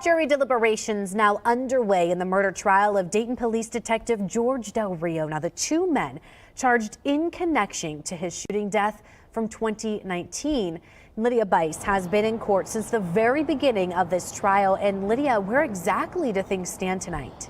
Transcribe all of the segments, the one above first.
Jury deliberations now underway in the murder trial of Dayton Police Detective George Del Rio. Now, the two men charged in connection to his shooting death from 2019. Lydia Bice has been in court since the very beginning of this trial. And Lydia, where exactly do things stand tonight?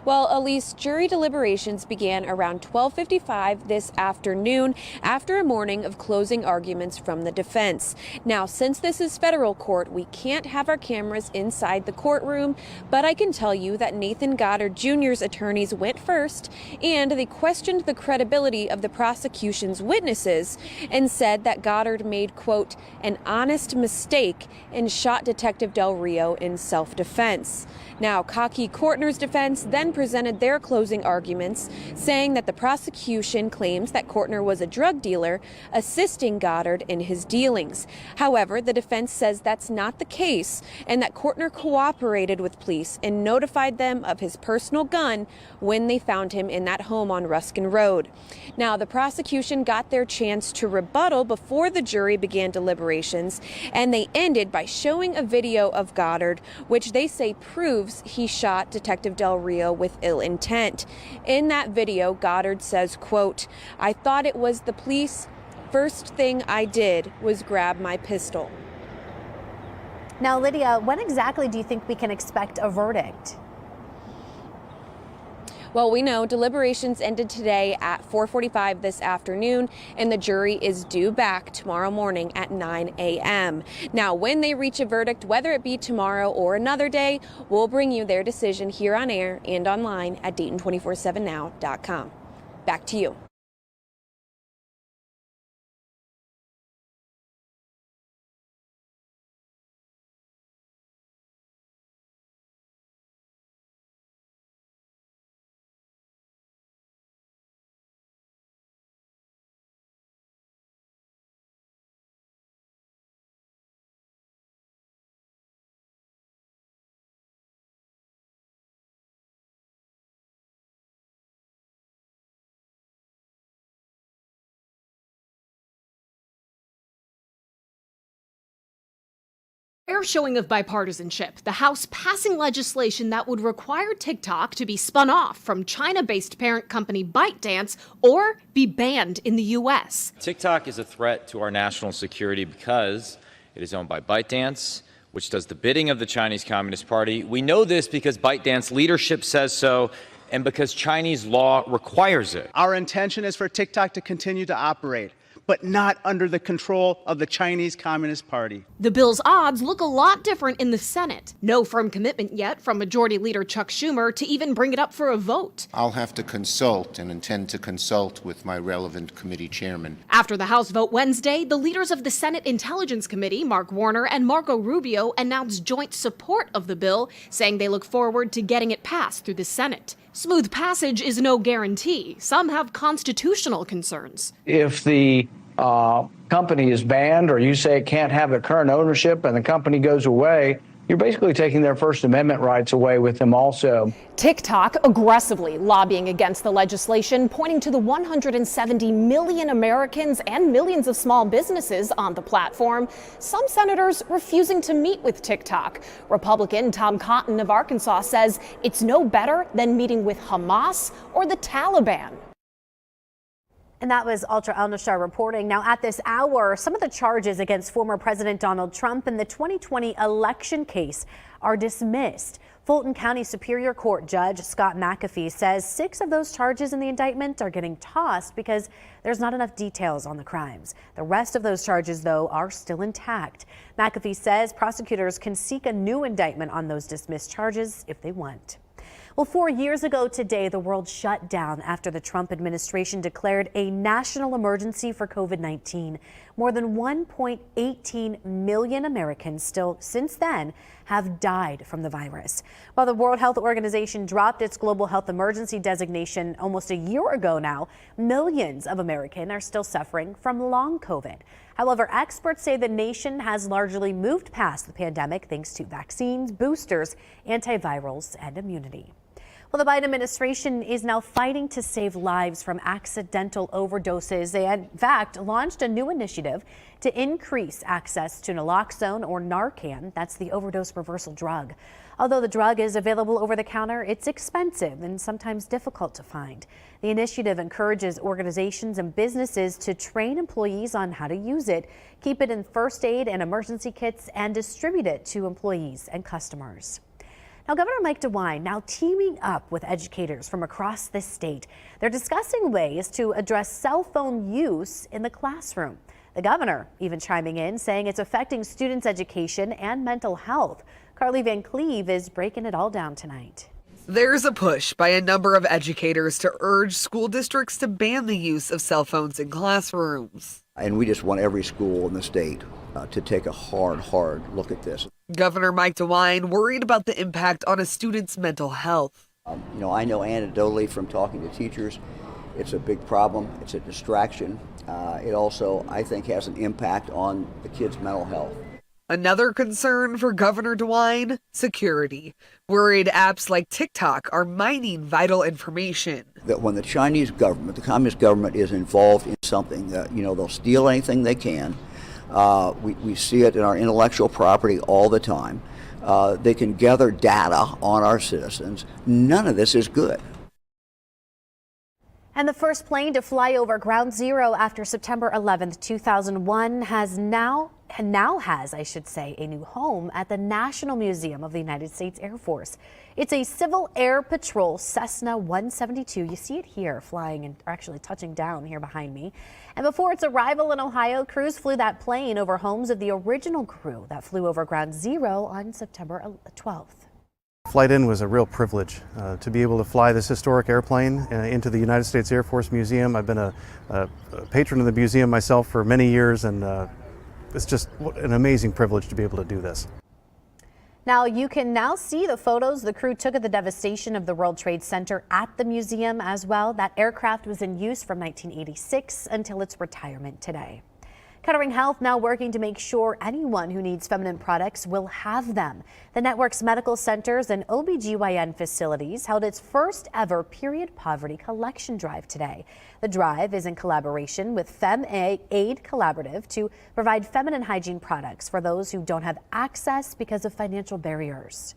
Well, Elise, jury deliberations began around 12:55 this afternoon after a morning of closing arguments from the defense. Now, since this is federal court, we can't have our cameras inside the courtroom, but I can tell you that Nathan Goddard Jr.'s attorneys went first, and they questioned the credibility of the prosecution's witnesses and said that Goddard made, quote, an honest mistake and shot Detective Del Rio in self-defense. Now, Cocky Courtner's defense then presented their closing arguments, saying that the prosecution claims that Courtner was a drug dealer assisting Goddard in his dealings. However, the defense says that's not the case and that Courtner cooperated with police and notified them of his personal gun when they found him in that home on Ruskin Road. Now, the prosecution got their chance to rebuttal before the jury began deliberations, and they ended by showing a video of Goddard, which they say proves he shot Detective Del Rio with ill intent. In that video, Goddard says, quote, I thought it was the police. First thing I did was grab my pistol. Now, Lydia, when exactly do you think we can expect a verdict? Well, we know deliberations ended today at 4:45 this afternoon, and the jury is due back tomorrow morning at 9 a.m. Now, when they reach a verdict, whether it be tomorrow or another day, we'll bring you their decision here on air and online at Dayton247now.com. Back to you. Rare showing of bipartisanship, the House passing legislation that would require TikTok to be spun off from China-based parent company ByteDance or be banned in the U.S. TikTok is a threat to our national security because it is owned by ByteDance, which does the bidding of the Chinese Communist Party. We know this because ByteDance leadership says so and because Chinese law requires it. Our intention is for TikTok to continue to operate, but not under the control of the Chinese Communist Party. The bill's odds look a lot different in the Senate. No firm commitment yet from Majority Leader Chuck Schumer to even bring it up for a vote. I'll have to consult and intend to consult with my relevant committee chairman. After the House vote Wednesday, the leaders of the Senate Intelligence Committee, Mark Warner and Marco Rubio, announced joint support of the bill, saying they look forward to getting it passed through the Senate. Smooth passage is no guarantee. Some have constitutional concerns. If the company is banned or you say it can't have the current ownership and the company goes away, you're basically taking their First Amendment rights away with them also. TikTok aggressively lobbying against the legislation, pointing to the 170 million Americans and millions of small businesses on the platform. Some senators refusing to meet with TikTok. Republican Tom Cotton of Arkansas says it's no better than meeting with Hamas or the Taliban. And that was Ultra Al-Nashar reporting. Now, at this hour, some of the charges against former President Donald Trump in the 2020 election case are dismissed. Fulton County Superior Court Judge Scott McAfee says 6 of those charges in the indictment are getting tossed because there's not enough details on the crimes. The rest of those charges, though, are still intact. McAfee says prosecutors can seek a new indictment on those dismissed charges if they want. Well, 4 years ago today, the world shut down after the Trump administration declared a national emergency for COVID-19. More than 1.18 million Americans still since then have died from the virus. While the World Health Organization dropped its global health emergency designation almost a year ago now, millions of Americans are still suffering from long COVID. However, experts say the nation has largely moved past the pandemic thanks to vaccines, boosters, antivirals, and immunity. Well, the Biden administration is now fighting to save lives from accidental overdoses. They, in fact, launched a new initiative to increase access to naloxone or Narcan. That's the overdose reversal drug. Although the drug is available over the counter, it's expensive and sometimes difficult to find. The initiative encourages organizations and businesses to train employees on how to use it, keep it in first aid and emergency kits, and distribute it to employees and customers. Now, Governor Mike DeWine now teaming up with educators from across the state. They're discussing ways to address cell phone use in the classroom. The governor even chiming in, saying it's affecting students' education and mental health. Carly Van Cleve is breaking it all down tonight. There's a push by a number of educators to urge school districts to ban the use of cell phones in classrooms. And we just want every school in the state to take a hard look at this. Governor Mike DeWine worried about the impact on a student's mental health. I know anecdotally from talking to teachers, it's a big problem. It's a distraction. It also, I think, has an impact on the kids' mental health. Another concern for Governor DeWine, security. Worried apps like TikTok are mining vital information. That when the Chinese government, the communist government, is involved in something, they'll steal anything they can. We see it in our intellectual property all the time. They can gather data on our citizens. None of this is good. And the first plane to fly over Ground Zero after September 11th, 2001 has now has a new home at the National Museum of the United States Air Force. It's a Civil Air Patrol Cessna 172. You see it here flying and actually touching down here behind me. And before its arrival in Ohio, crews flew that plane over homes of the original crew that flew over Ground Zero on September 12th. Flight in was a real privilege to be able to fly this historic airplane into the United States Air Force Museum. I've been a patron of the museum myself for many years, and it's just an amazing privilege to be able to do this. Now you can now see the photos the crew took of the devastation of the World Trade Center at the museum as well. That aircraft was in use from 1986 until its retirement today. Kettering Health now working to make sure anyone who needs feminine products will have them. The network's medical centers and OBGYN facilities held its first ever period poverty collection drive today. The drive is in collaboration with FemAid Collaborative to provide feminine hygiene products for those who don't have access because of financial barriers.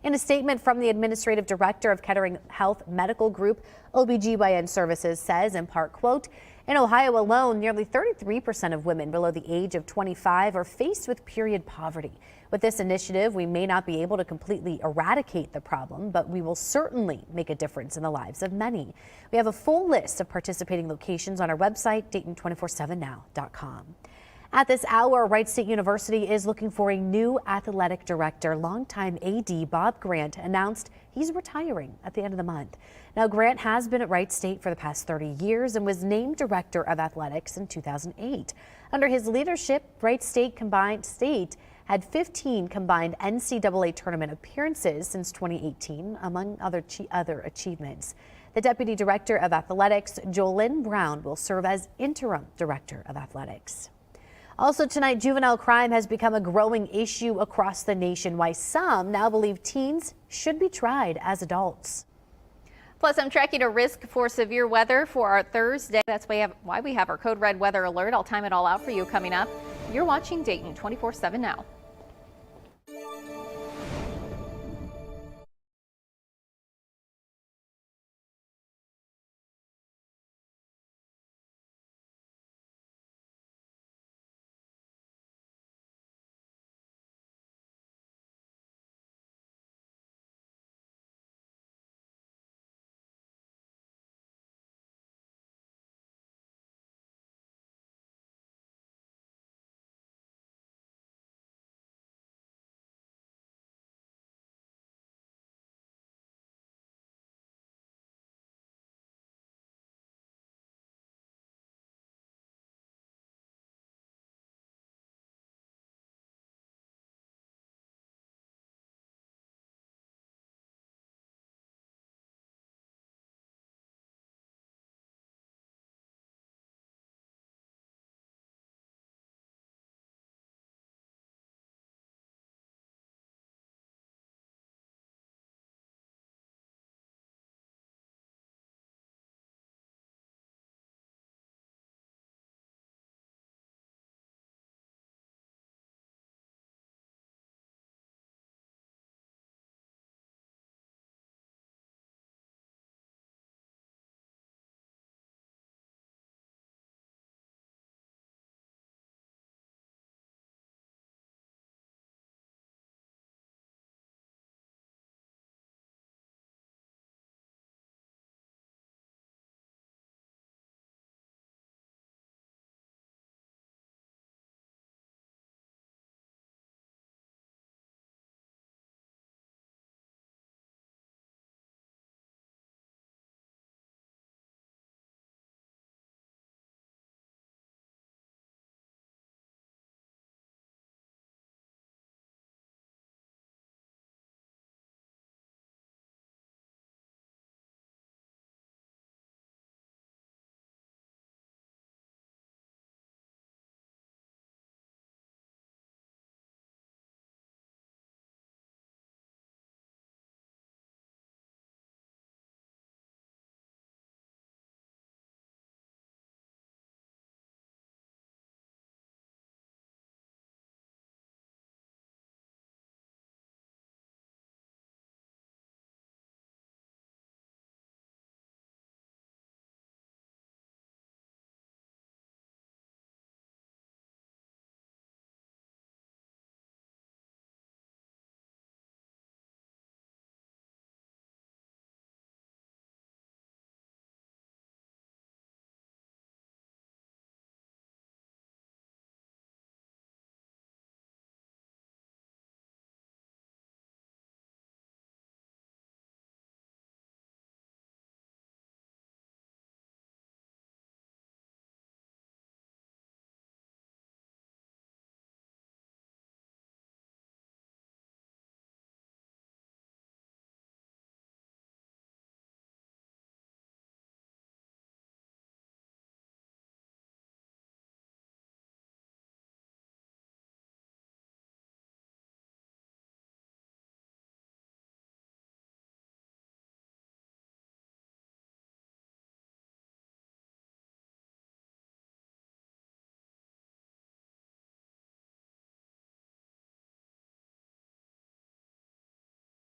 In a statement from the administrative director of Kettering Health Medical Group, OBGYN Services says in part, quote, in Ohio alone, nearly 33% of women below the age of 25 are faced with period poverty. With this initiative, we may not be able to completely eradicate the problem, but we will certainly make a difference in the lives of many. We have a full list of participating locations on our website, Dayton247now.com. At this hour, Wright State University is looking for a new athletic director. Longtime AD Bob Grant announced he's retiring at the end of the month. Now, Grant has been at Wright State for the past 30 years and was named director of athletics in 2008. Under his leadership, Wright State had 15 combined NCAA tournament appearances since 2018, among other achievements. The deputy director of athletics, Jolynn Brown, will serve as interim director of athletics. Also tonight, juvenile crime has become a growing issue across the nation, why some now believe teens should be tried as adults. Plus, I'm tracking a risk for severe weather for our Thursday. That's why we have our code red weather alert. I'll time it all out for you coming up. You're watching Dayton 24/7 now.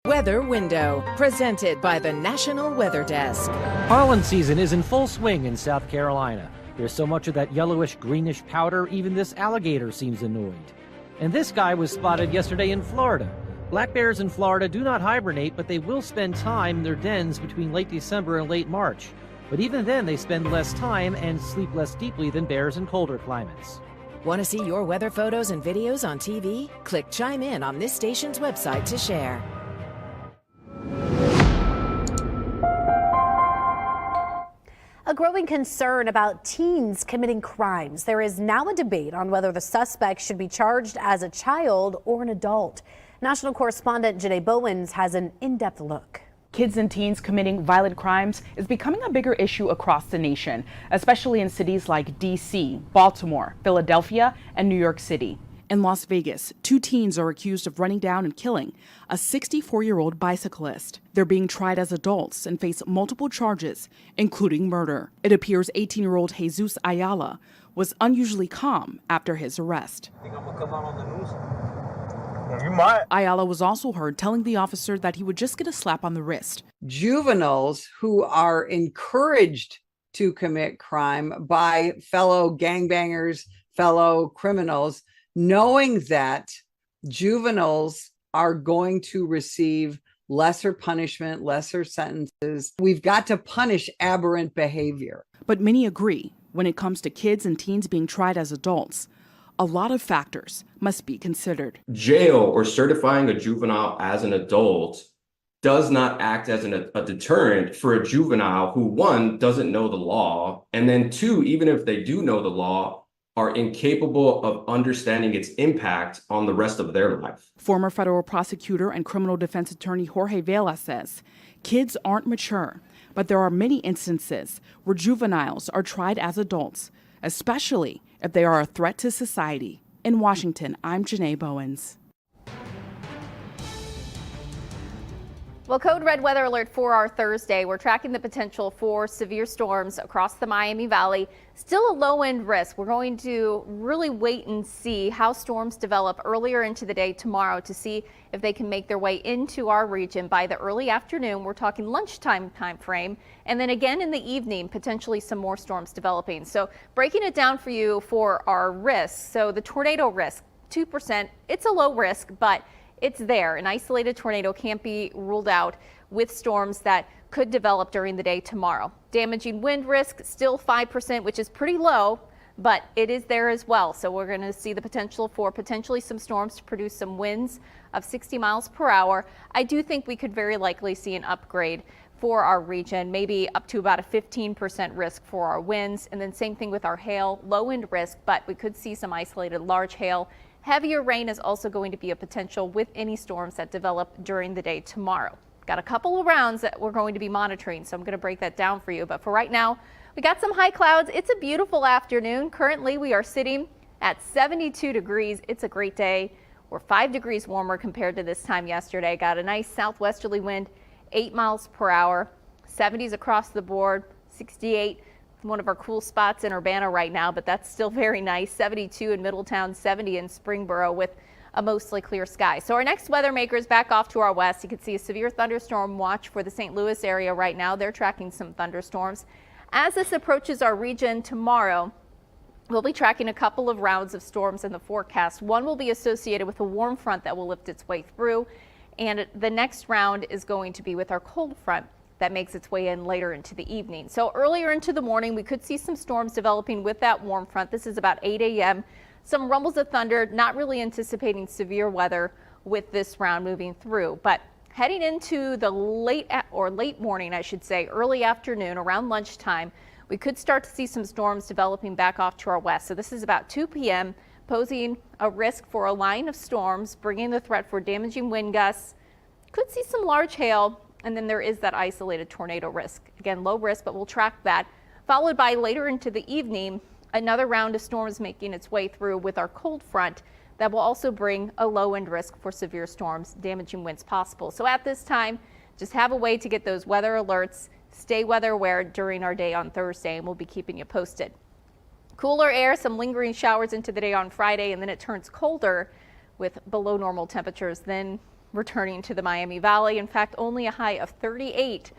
Weather Window, presented by the National Weather Desk. Pollen season is in full swing in South Carolina. There's so much of that yellowish greenish powder, even this alligator seems annoyed. And this guy was spotted yesterday in Florida. Black bears in Florida do not hibernate, but they will spend time in their dens between late December and late March. But even then, they spend less time and sleep less deeply than bears in colder climates. Want to see your weather photos and videos on TV? Click Chime In on this station's website to share. A growing concern about teens committing crimes. There is now a debate on whether the suspect should be charged as a child or an adult. National correspondent Janae Bowens has an in-depth look. Kids and teens committing violent crimes is becoming a bigger issue across the nation, especially in cities like D.C., Baltimore, Philadelphia, and New York City. In Las Vegas, 2 teens are accused of running down and killing a 64-year-old bicyclist. They're being tried as adults and face multiple charges, including murder. It appears 18-year-old Jesus Ayala was unusually calm after his arrest. Think I'm gonna come out on the news? You might. Ayala was also heard telling the officer that he would just get a slap on the wrist. Juveniles who are encouraged to commit crime by fellow gangbangers, fellow criminals, knowing that juveniles are going to receive lesser punishment, lesser sentences. We've got to punish aberrant behavior. But many agree when it comes to kids and teens being tried as adults, a lot of factors must be considered. Jail or certifying a juvenile as an adult does not act as a deterrent for a juvenile who, 1, doesn't know the law, and then 2, even if they do know the law, are incapable of understanding its impact on the rest of their life. Former federal prosecutor and criminal defense attorney Jorge Vela says kids aren't mature, but there are many instances where juveniles are tried as adults, especially if they are a threat to society. In Washington, I'm Janae Bowens. Well, code red weather alert for our Thursday. We're tracking the potential for severe storms across the Miami Valley. Still a low end risk. We're going to really wait and see how storms develop earlier into the day tomorrow to see if they can make their way into our region by the early afternoon. We're talking lunchtime time frame, and then again in the evening, potentially some more storms developing. So breaking it down for you for our risks. So the tornado risk, 2%. It's a low risk, but it's there. An isolated tornado can't be ruled out with storms that could develop during the day tomorrow. Damaging wind risk, still 5%, which is pretty low, but it is there as well. So we're going to see the potential for potentially some storms to produce some winds of 60 miles per hour. I do think we could very likely see an upgrade for our region, maybe up to about a 15% risk for our winds. And then same thing with our hail, low wind risk, but we could see some isolated large hail. Heavier rain is also going to be a potential with any storms that develop during the day tomorrow. Got a couple of rounds that we're going to be monitoring, so I'm going to break that down for you. But for right now, we got some high clouds. It's a beautiful afternoon. Currently, we are sitting at 72 degrees. It's a great day. We're 5 degrees warmer compared to this time yesterday. Got a nice southwesterly wind, 8 miles per hour, 70s across the board, 68. One of our cool spots in Urbana right now, but that's still very nice. 72 in Middletown, 70 in Springboro with a mostly clear sky. So our next weather maker is back off to our west. You can see a severe thunderstorm watch for the St. Louis area right now. They're tracking some thunderstorms. As this approaches our region tomorrow, we'll be tracking a couple of rounds of storms in the forecast. One will be associated with a warm front that will lift its way through, and the next round is going to be with our cold front that makes its way in later into the evening. So earlier into the morning, we could see some storms developing with that warm front. This is about 8 a.m. Some rumbles of thunder, not really anticipating severe weather with this round moving through. But heading into the late morning, I should say, early afternoon, around lunchtime, we could start to see some storms developing back off to our west. So this is about 2 p.m., posing a risk for a line of storms, bringing the threat for damaging wind gusts. Could see some large hail. And then there is that isolated tornado risk. Again, low risk, but we'll track that. Followed by later into the evening, another round of storms making its way through with our cold front that will also bring a low wind risk for severe storms, damaging winds possible. So at this time, just have a way to get those weather alerts, stay weather aware during our day on Thursday, and we'll be keeping you posted. Cooler air, some lingering showers into the day on Friday, and then it turns colder with below normal temperatures. Then returning to the Miami Valley. In fact, only a high of 38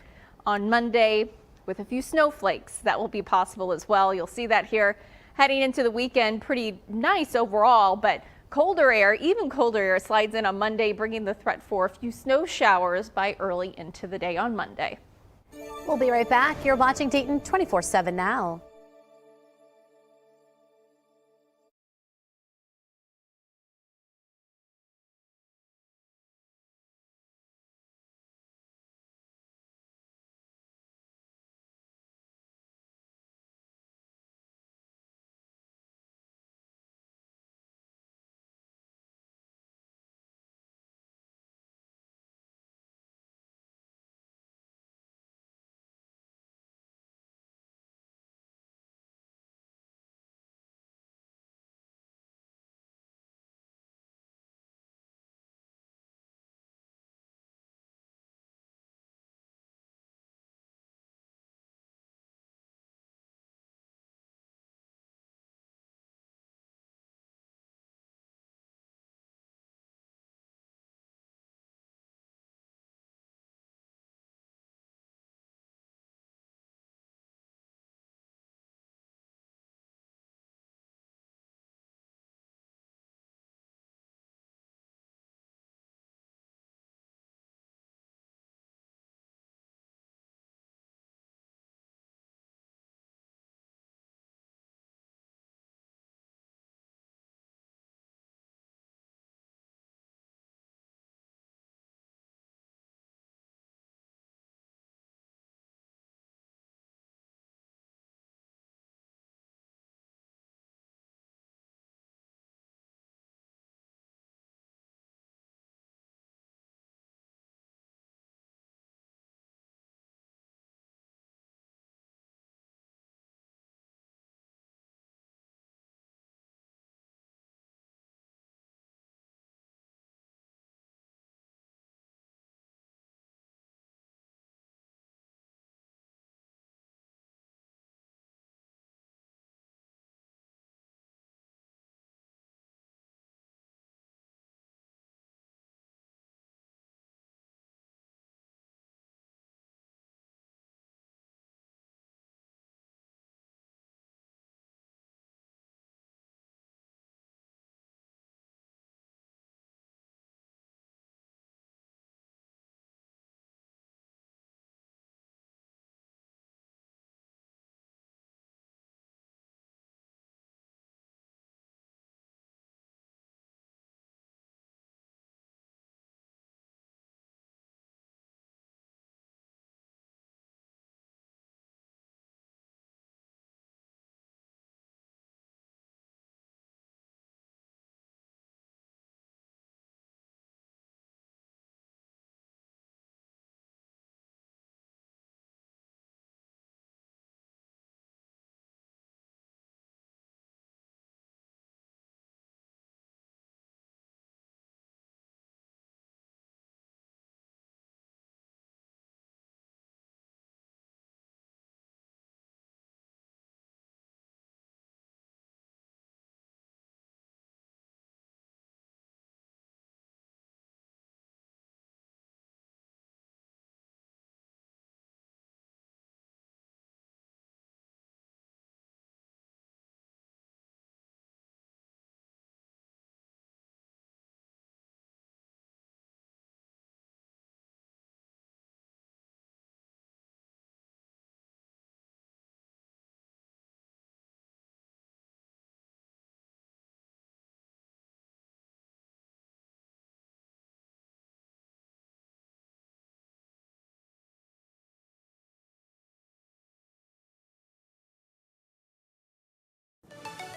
on Monday, with a few snowflakes that will be possible as well. You'll see that here heading into the weekend. Pretty nice overall, but colder air, even colder air, slides in on Monday, bringing the threat for a few snow showers by early into the day on Monday. We'll be right back. You're watching Dayton 24/7 now.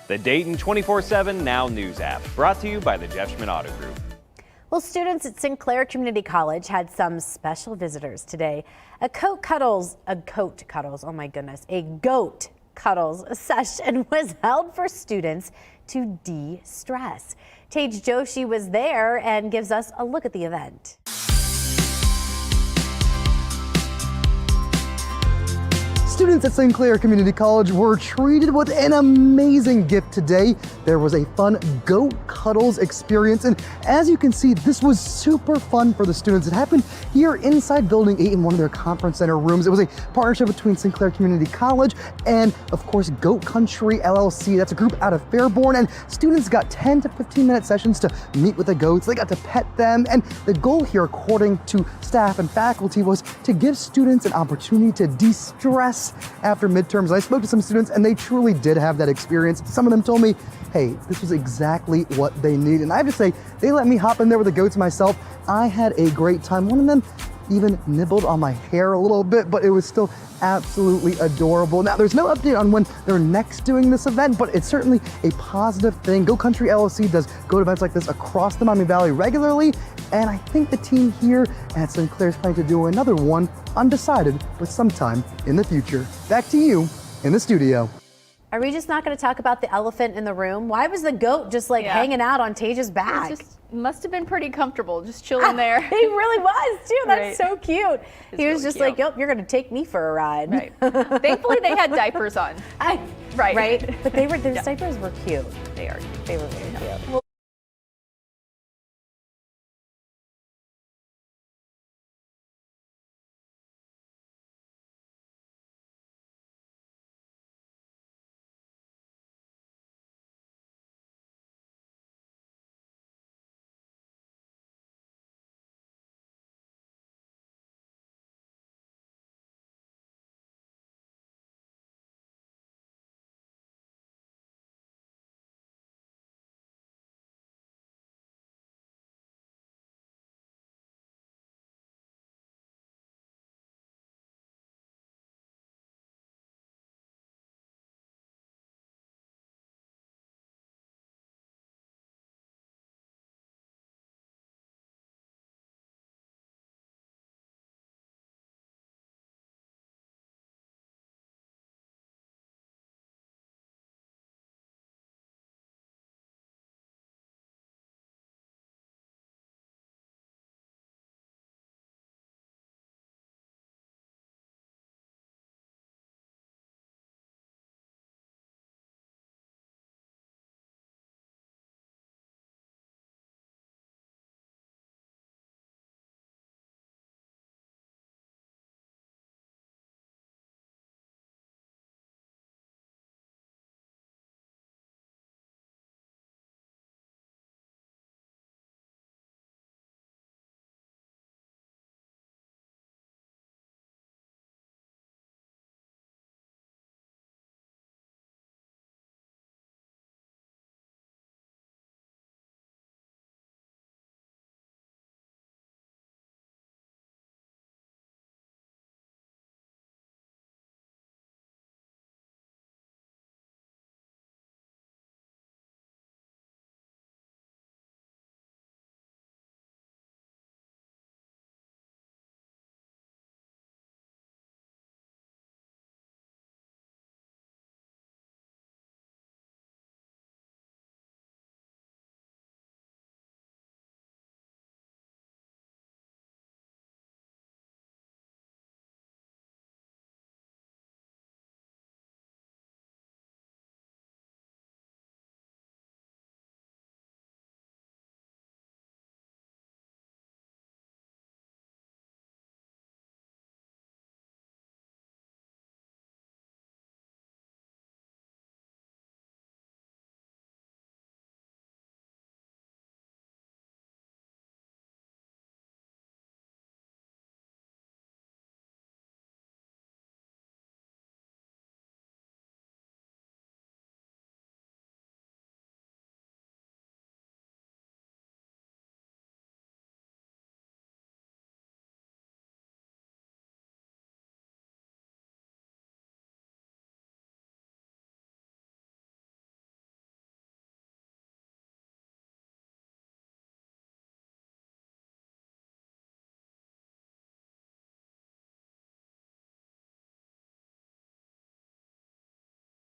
The Dayton 24/7 Now News app, brought to you by the Jeff Schmidt Auto Group. Well, students at Sinclair Community College had some special visitors today. A goat cuddles session was held for students to de-stress. Tage Joshi was there and gives us a look at the event. Students at St. Clair Community College were treated with an amazing gift today. There was a fun goat cuddles experience, and as you can see, this was super fun for the students. It happened here inside Building 8 in one of their conference center rooms. It was a partnership between St. Clair Community College and, of course, Goat Country LLC. That's a group out of Fairborn, and students got 10 to 15-minute sessions to meet with the goats. They got to pet them, and the goal here, according to staff and faculty, was to give students an opportunity to de-stress after midterms. I spoke to some students, and they truly did have that experience. Some of them told me, hey, this was exactly what they needed. And I have to say, they let me hop in there with the goats myself. I had a great time. One of them even nibbled on my hair a little bit, but it was still absolutely adorable. Now, there's no update on when they're next doing this event, but it's certainly a positive thing. Go Country LLC does goat events like this across the Miami Valley regularly, and I think the team here at St. Clair is planning to do another one, undecided, but sometime in the future. Back to you in the studio. Are we just not going to talk about the elephant in the room? Why was the goat just like hanging out on Taja's back? Must have been pretty comfortable, just chilling there. He really was too. That's so cute. He was really just cute. like, "Yep, you're going to take me for a ride." Right. Thankfully, they had diapers on. Right. But those diapers were cute. They are. They were very cute.